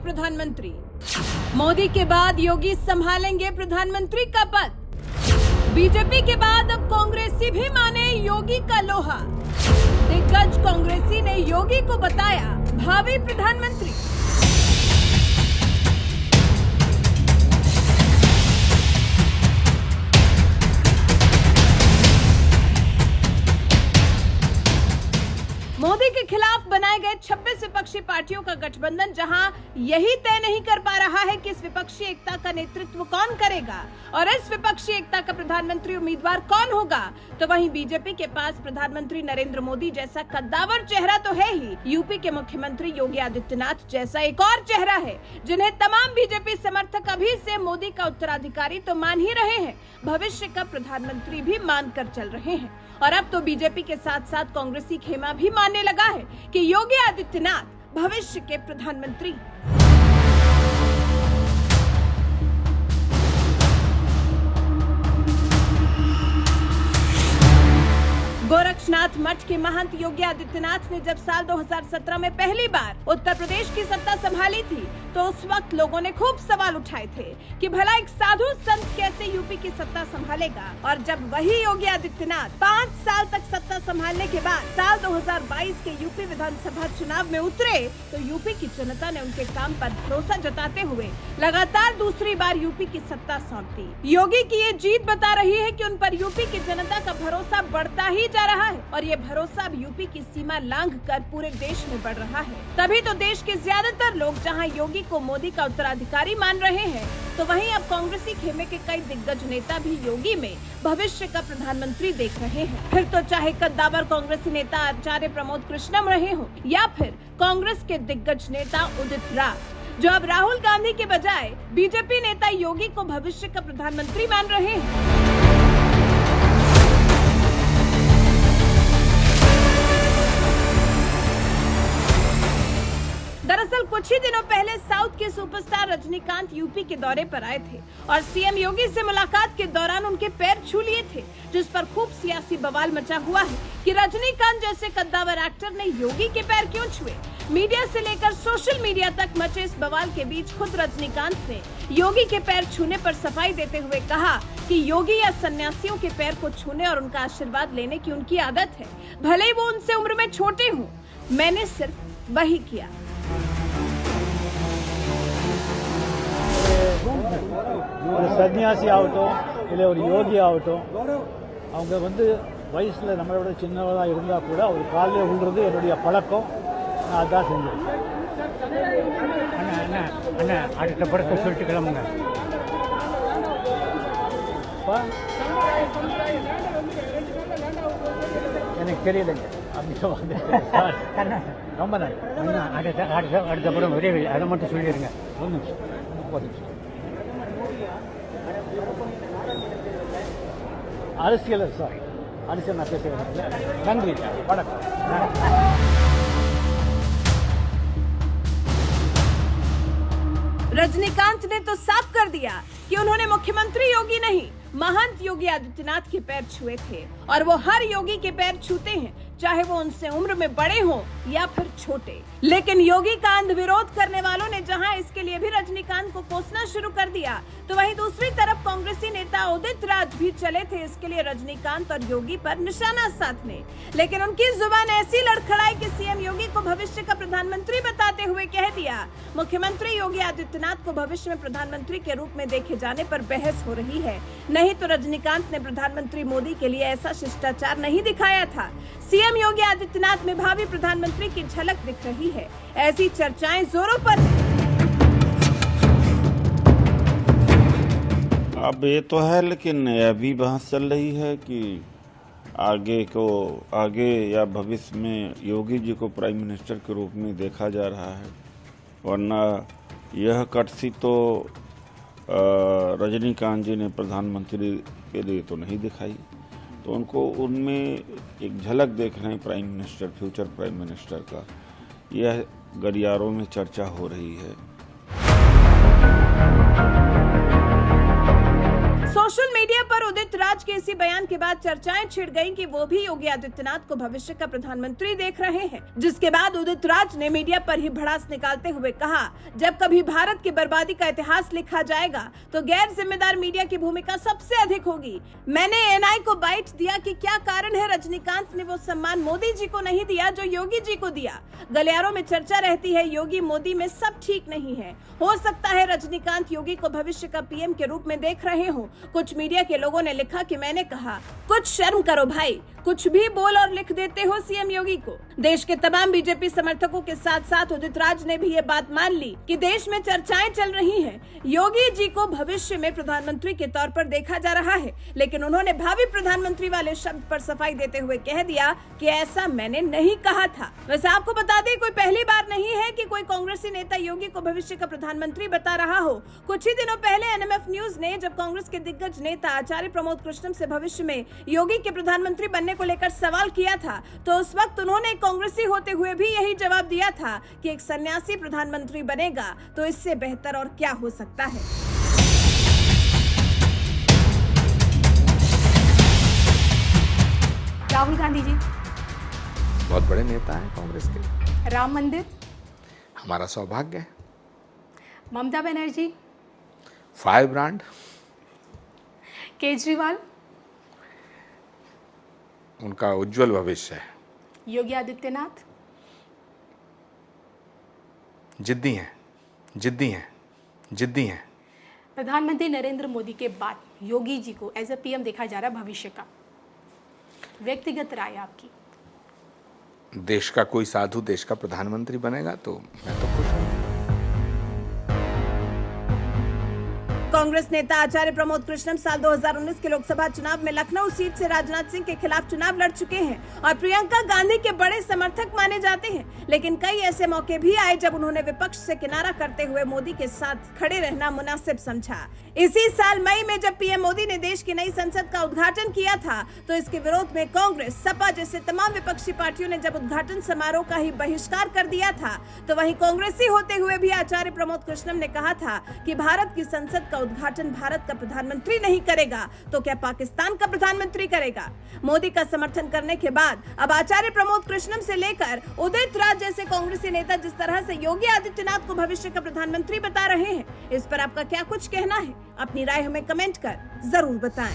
प्रधानमंत्री। मोदी के बाद योगी संभालेंगे प्रधानमंत्री का पद। बीजेपी के बाद अब कांग्रेसी भी माने योगी का लोहा। दिग्गज कांग्रेसी ने योगी को बताया भावी प्रधानमंत्री। मोदी के खिलाफ बनाए गए 26 विपक्षी पार्टियों का गठबंधन जहां यही तय नहीं कर पा रहा है कि इस विपक्षी एकता का नेतृत्व कौन करेगा और इस विपक्षी एकता का प्रधानमंत्री उम्मीदवार कौन होगा, तो वहीं बीजेपी के पास प्रधानमंत्री नरेंद्र मोदी जैसा कद्दावर चेहरा तो है ही, यूपी के मुख्यमंत्री योगी आदित्यनाथ जैसा एक और चेहरा है जिन्हें तमाम बीजेपी समर्थक अभी से मोदी का उत्तराधिकारी तो मान ही रहे हैं, भविष्य का प्रधानमंत्री भी मानकर चल रहे हैं। और अब तो बीजेपी के साथ साथ कांग्रेसी खेमा भी मानने लगा है कि योगी आदित्यनाथ भविष्य के प्रधानमंत्री। गोरक्षनाथ मठ के महंत योगी आदित्यनाथ ने जब साल 2017 में पहली बार उत्तर प्रदेश की सत्ता संभाली थी तो उस वक्त लोगों ने खूब सवाल उठाए थे कि भला एक साधु संत कैसे यूपी की सत्ता संभालेगा। और जब वही योगी आदित्यनाथ 5 साल तक सत्ता संभालने के बाद साल 2022 के यूपी विधानसभा चुनाव में उतरे तो यूपी की जनता ने उनके काम पर भरोसा जताते हुए लगातार दूसरी बार यूपी की सत्ता सौंप दी। योगी की ये जीत बता रही है कि उन पर यूपी की जनता का भरोसा बढ़ता ही जा रहा है और ये भरोसा अब यूपी की सीमा लांघकर पूरे देश में बढ़ रहा है। तभी तो देश के ज्यादातर लोग जहां योगी को मोदी का उत्तराधिकारी मान रहे हैं, तो वहीं अब कांग्रेसी खेमे के कई दिग्गज नेता भी योगी में भविष्य का प्रधानमंत्री देख रहे हैं। फिर तो चाहे कद्दावर कांग्रेसी नेता आचार्य प्रमोद कृष्णम रहे हों या फिर कांग्रेस के दिग्गज नेता उदित राज, जो अब राहुल गांधी के बजाय बीजेपी नेता योगी को भविष्य का प्रधानमंत्री मान रहे हैं। दरअसल कुछ ही दिनों पहले साउथ के सुपरस्टार रजनीकांत यूपी के दौरे पर आए थे और सीएम योगी से मुलाकात के दौरान उनके पैर छू लिए थे, जिस पर खूब सियासी बवाल मचा हुआ है कि रजनीकांत जैसे कद्दावर एक्टर ने योगी के पैर क्यों छुए। मीडिया से लेकर सोशल मीडिया तक मचे इस बवाल के बीच खुद रजनीकांत ने योगी के पैर छूने पर सफाई देते हुए कहा कि योगी या सन्यासियों के पैर को छूने और उनका आशीर्वाद लेने की उनकी आदत है, भले ही वो उनसे उम्र में छोटे हों, मैंने सिर्फ वही किया। ஒரு சன்னியாசி ஆகட்டும் இல்லை ஒரு யோகி ஆகட்டும், அவங்க வயசில் நம்மளை விட சின்னவராக இருந்தால் கூட அவர் காலையில் விழுறது என்னுடைய பழக்கம், நான் அதான் செஞ்சேன். அண்ணா அண்ணா அண்ணா அடுத்த படத்தை சொல்லிட்டு கிளம்புங்க. எனக்கு தெரியலைங்க அப்படி ரொம்ப நன்றி. அண்ணா அடுத்த படம் விரைவில் அதை மட்டும் சொல்லிடுங்க. ஒரு நிமிஷம். அரசியல் சாரி அரசியல் நான் பேசுகிறேன். நன்றி, வணக்கம். रजनीकांत ने तो साफ कर दिया कि उन्होंने मुख्यमंत्री योगी नहीं, महंत योगी आदित्यनाथ के पैर छुए थे और वो हर योगी के पैर छूते हैं, चाहे वो उनसे उम्र में बड़े हों या फिर छोटे। लेकिन योगी का अंध विरोध करने वालों ने जहां इसके लिए भी रजनीकांत को कोसना शुरू कर दिया, तो वहीं दूसरी तरफ कांग्रेसी नेता उदित राज भी चले थे इसके लिए रजनीकांत और योगी पर निशाना साधने। लेकिन उनकी जुबान ऐसी लड़खड़ाई कि सीएम योगी को भविष्य का प्रधानमंत्री बताते हुए कह दिया, मुख्यमंत्री योगी आदित्यनाथ को भविष्य में प्रधानमंत्री के रूप में देखे जाने पर बहस हो रही है, नहीं तो रजनीकांत ने प्रधानमंत्री मोदी के लिए ऐसा शिष्टाचार नहीं दिखाया था। सीएम योगी आदित्यनाथ में भावी प्रधानमंत्री की झलक दिख रही है, ऐसी चर्चाएं जोरों पर। अब ये तो है, लेकिन अभी बहस चल रही है कि आगे या भविष्य में योगी जी को प्राइम मिनिस्टर के रूप में देखा जा रहा है, वरना यह कटसी तो रजनीकांत जी ने प्रधानमंत्री के लिए तो नहीं दिखाई, तो उनको उनमें एक झलक देख रहे हैं prime minister, future prime minister का, यह गलियारों में चर्चा हो रही है। सोशल मीडिया पर उदित राज राज के इसी बयान के बाद चर्चाएं छिड़ गईं कि वो भी योगी आदित्यनाथ को भविष्य का प्रधानमंत्री देख रहे हैं, जिसके बाद उदित राज ने मीडिया पर ही भड़ास निकालते हुए कहा, जब कभी भारत की बर्बादी का इतिहास लिखा जाएगा तो गैर जिम्मेदार मीडिया की भूमिका सबसे अधिक होगी। मैंने एएनआई को बाइट दिया कि क्या कारण है रजनीकांत ने वो सम्मान मोदी जी को नहीं दिया जो योगी जी को दिया। गलियारों में चर्चा रहती है योगी मोदी में सब ठीक नहीं है, हो सकता है रजनीकांत योगी को भविष्य का पीएम के रूप में देख रहे हो। कुछ मीडिया के लोगों ने लिखा कि मैंने कहा कुछ शर्म करो भाई, कुछ भी बोल और लिख देते हो सीएम योगी को। देश के तमाम बीजेपी समर्थकों के साथ साथ उदित राज ने भी ये बात मान ली कि देश में चर्चाएं चल रही हैं, योगी जी को भविष्य में प्रधानमंत्री के तौर पर देखा जा रहा है, लेकिन उन्होंने भावी प्रधानमंत्री वाले शब्द पर सफाई देते हुए कह दिया कि ऐसा मैंने नहीं कहा था। वैसे आपको बता दें, कोई पहली बार नहीं है कि कोई कांग्रेसी नेता योगी को भविष्य का प्रधानमंत्री बता रहा हो। कुछ ही दिनों पहले एनएमएफ न्यूज ने जब कांग्रेस के दिग्गज नेता आचार्य प्रमोद कृष्णम से भविष्य में योगी के प्रधानमंत्री बनने को लेकर सवाल किया था, तो उस वक्त उन्होंने कांग्रेसी होते हुए भी यही जवाब दिया था कि एक सन्यासी प्रधानमंत्री बनेगा तो इससे बेहतर और क्या हो सकता है। राहुल गांधी जी बहुत बड़े नेता हैं कांग्रेस के। राम मंदिर हमारा सौभाग्य है। ममता बनर्जी, फायर ब्रांड, केजरीवाल, उनका उज्जवल भविष्य है। योगी आदित्यनाथ, जिद्दी हैं, जिद्दी हैं, जिद्दी हैं। प्रधानमंत्री नरेंद्र मोदी के बाद योगी जी को एज अ पीएम देखा जा रहा है भविष्य का। व्यक्तिगत राय आपकी? देश का कोई साधु देश का प्रधानमंत्री बनेगा तो मैं तो खुश हूँ। कांग्रेस नेता आचार्य प्रमोद कृष्णम साल 2019 के लोकसभा चुनाव में लखनऊ सीट से राजनाथ सिंह के खिलाफ चुनाव लड़ चुके हैं और प्रियंका गांधी के बड़े समर्थक माने जाते हैं, लेकिन कई ऐसे मौके भी आए जब उन्होंने विपक्ष से किनारा करते हुए मोदी के साथ खड़े रहना मुनासिब समझा। इसी साल मई में जब पीएम मोदी ने देश की नई संसद का उद्घाटन किया था, तो इसके विरोध में कांग्रेस, सपा जैसे तमाम विपक्षी पार्टियों ने जब उद्घाटन समारोह का ही बहिष्कार कर दिया था, तो वहीं कांग्रेसी होते हुए भी आचार्य प्रमोद कृष्णम ने कहा था कि भारत की संसद का उद्घाटन भारत का प्रधानमंत्री नहीं करेगा तो क्या पाकिस्तान का प्रधानमंत्री करेगा। मोदी का समर्थन करने के बाद अब आचार्य प्रमोद कृष्णम से लेकर उदित राज जैसे कांग्रेसी नेता जिस तरह से योगी आदित्यनाथ को भविष्य का प्रधानमंत्री बता रहे हैं, इस पर आपका क्या कुछ कहना है? अपनी राय हमें कमेंट कर जरूर बताएं।